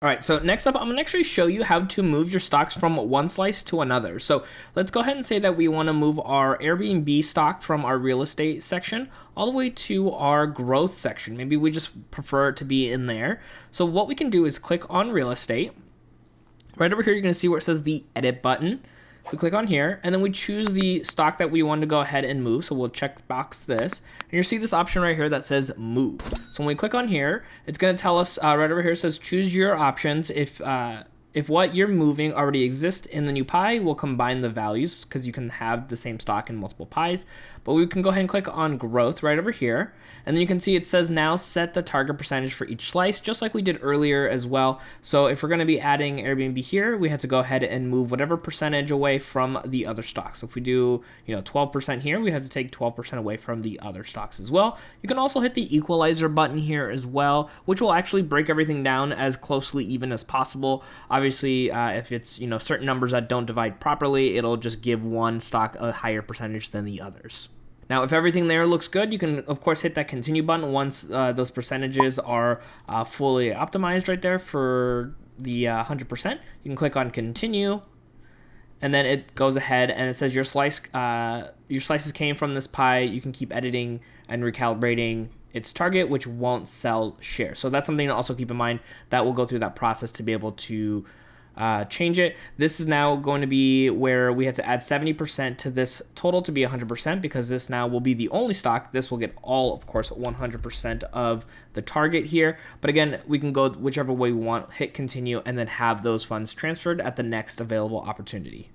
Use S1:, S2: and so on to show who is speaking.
S1: All right, so next up, I'm gonna actually show you how to move your stocks from one slice to another. So let's go ahead and say that we wanna move our Airbnb stock from our real estate section all the way to our growth section. Maybe we just prefer it to be in there. So what we can do is click on real estate. Right over here, you're gonna see where it says the edit button. We click on here, and then we choose the stock that we want to go ahead and move. So we'll check box this, and you'll see this option right here that says move. So when we click on here, it's going to tell us right over here, it says choose your options. If what you're moving already exists in the new pie, we'll combine the values because you can have the same stock in multiple pies. But we can go ahead and click on growth right over here. And then you can see it says now set the target percentage for each slice, just like we did earlier as well. So if we're going to be adding Airbnb here, we have to go ahead and move whatever percentage away from the other stocks. So if we do, 12% here, we have to take 12% away from the other stocks as well. You can also hit the equalizer button here as well, which will actually break everything down as closely even as possible. Obviously, if it's certain numbers that don't divide properly, it'll just give one stock a higher percentage than the others. Now, if everything there looks good, you can, of course, hit that continue button once those percentages are fully optimized right there for the 100%. You can click on continue, and then it goes ahead and it says your slices came from this pie. You can keep editing and recalibrating its target, which won't sell shares. So that's something to also keep in mind, that we'll go through that process to be able to change it. This is now going to be where we have to add 70% to this total to be 100%, because this now will be the only stock. This will get all, of course, 100% of the target here. But again, we can go whichever way we want, hit continue, and then have those funds transferred at the next available opportunity.